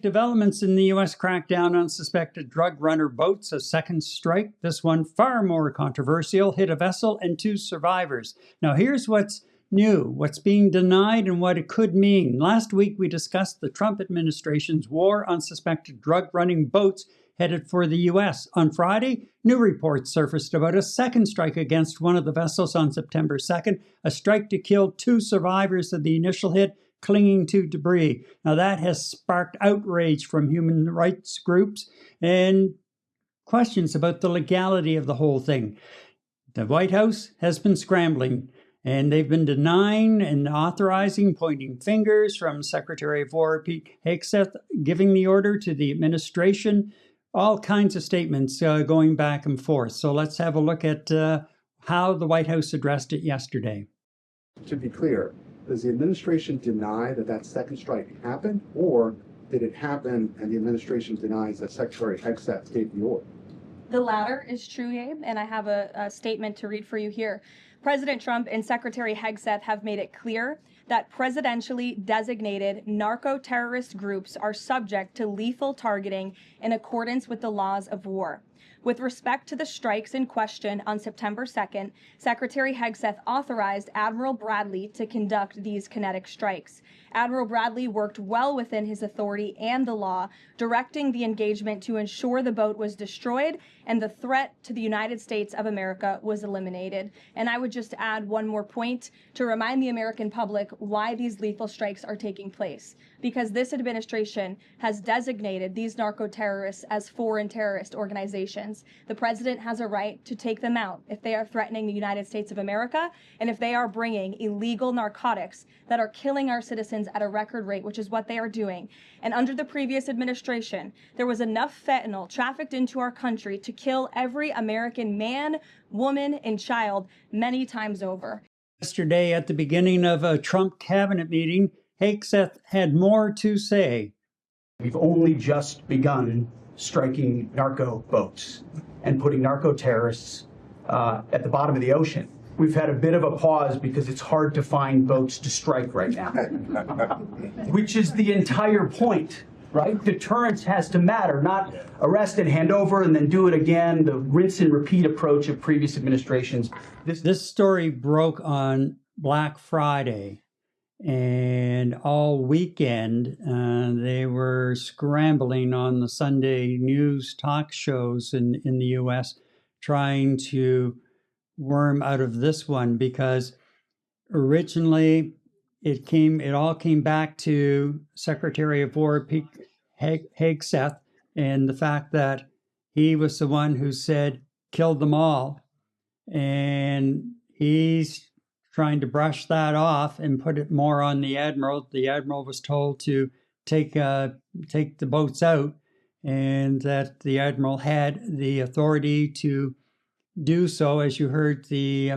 Big developments in the U.S. crackdown on suspected drug runner boats. A second strike, this one far more controversial, hit a vessel and 2 survivors. Now here's what's new, what's being denied, and what it could mean. Last week we discussed the Trump administration's war on suspected drug-running boats headed for the U.S. On Friday, new reports surfaced about a second strike against one of the vessels on September 2nd, a strike to kill 2 survivors of the initial hit, clinging to debris. Now that has sparked outrage from human rights groups and questions about the legality of the whole thing. The White House has been scrambling, and they've been denying and authorizing, pointing fingers from Secretary of War Pete Hegseth, giving the order to the administration, all kinds of statements going back and forth. So let's have a look at how the White House addressed it yesterday. To be clear, does the administration deny that that second strike happened, or did it happen and the administration denies that Secretary Hegseth gave the order? The latter is true, Abe, and I have a statement to read for you here. President Trump and Secretary Hegseth have made it clear that presidentially designated narco-terrorist groups are subject to lethal targeting in accordance with the laws of war. With respect to the strikes in question on September 2nd, Secretary Hegseth authorized Admiral Bradley to conduct these kinetic strikes. Admiral Bradley worked well within his authority and the law, directing the engagement to ensure the boat was destroyed and the threat to the United States of America was eliminated. And I would just add one more point to remind the American public why these lethal strikes are taking place. Because this administration has designated these narco-terrorists as foreign terrorist organizations. The president has a right to take them out if they are threatening the United States of America and if they are bringing illegal narcotics that are killing our citizens at a record rate, which is what they are doing. And under the previous administration, there was enough fentanyl trafficked into our country to kill every American man, woman, and child many times over. Yesterday, at the beginning of a Trump cabinet meeting, Hegseth had more to say. We've only just begun striking narco boats and putting narco terrorists at the bottom of the ocean. We've had a bit of a pause because it's hard to find boats to strike right now, which is the entire point, right? Deterrence has to matter, not arrest and hand over and then do it again, the rinse and repeat approach of previous administrations. This story broke on Black Friday, and all weekend they were scrambling on the Sunday news talk shows in the U.S. trying to worm out of this one, because originally it all came back to Secretary of War Pete Hegseth and the fact that he was the one who said kill them all, and he's trying to brush that off and put it more on the admiral. The admiral was told to take the boats out, and that the admiral had the authority to do so, as you heard the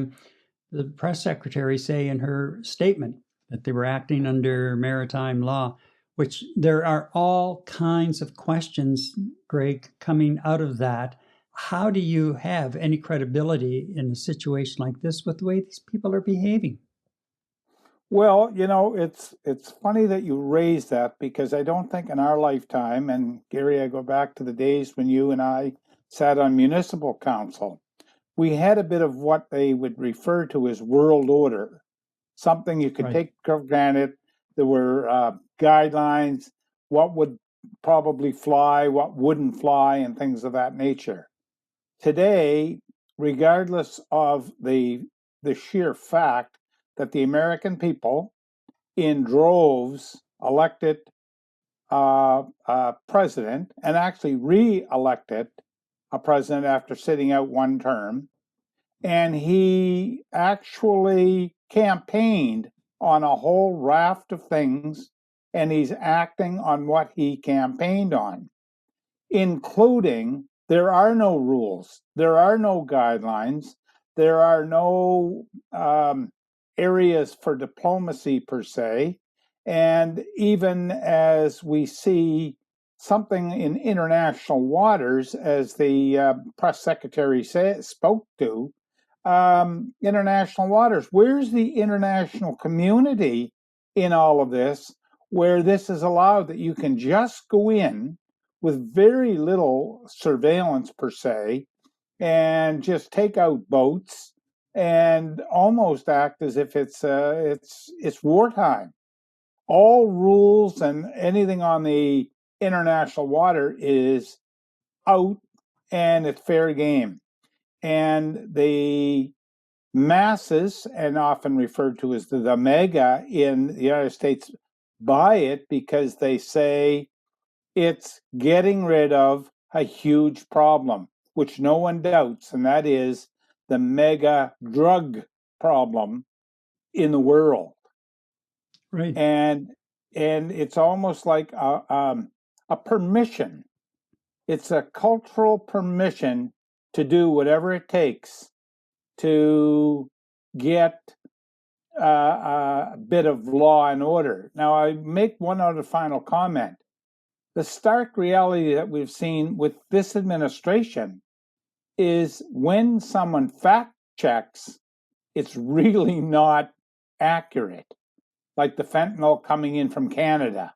press secretary say in her statement, that they were acting under maritime law, which there are all kinds of questions, Greg, coming out of that. How do you have any credibility in a situation like this with the way these people are behaving? Well, you know, it's funny that you raise that, because I don't think in our lifetime, and Gary, I go back to the days when you and I sat on municipal council, we had a bit of what they would refer to as world order, something you could take for granted. There were guidelines, what would probably fly, what wouldn't fly, and things of that nature. Today, regardless of the sheer fact that the American people in droves elected a president and actually re-elected a president after sitting out one term, and he actually campaigned on a whole raft of things, and he's acting on what he campaigned on, including there are no rules, there are no guidelines, there are no areas for diplomacy per se. And even as we see something in international waters, as the press secretary spoke to, international waters, where's the international community in all of this where this is allowed, that you can just go in with very little surveillance per se and just take out boats and almost act as if it's wartime. All rules and anything on the international water is out, and it's fair game. And the masses, and often referred to as the mega in the United States, buy it because they say it's getting rid of a huge problem, which no one doubts, and that is the mega drug problem in the world. Right. And it's almost like a permission. It's a cultural permission to do whatever it takes to get a bit of law and order. Now, I make one other final comment. The stark reality that we've seen with this administration is when someone fact checks, it's really not accurate. Like the fentanyl coming in from Canada,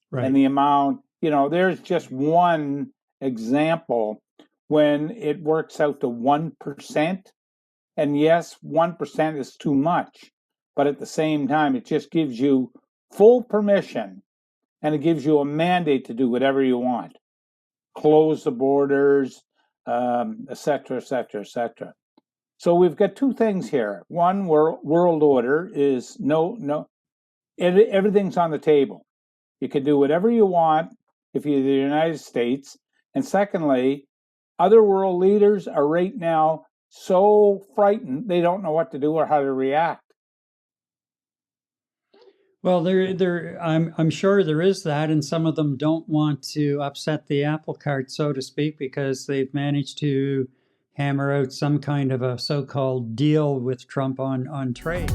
Right. and the amount, there's just one example when it works out to 1%. And yes, 1% is too much, but at the same time, it just gives you full permission, and it gives you a mandate to do whatever you want. Close the borders, et cetera, et cetera, et cetera. So we've got two things here. One, world order is everything's on the table. You can do whatever you want if you're the United States. And secondly, other world leaders are right now so frightened they don't know what to do or how to react. Well, I'm sure there is that, and some of them don't want to upset the apple cart, so to speak, because they've managed to hammer out some kind of a so-called deal with Trump on trade.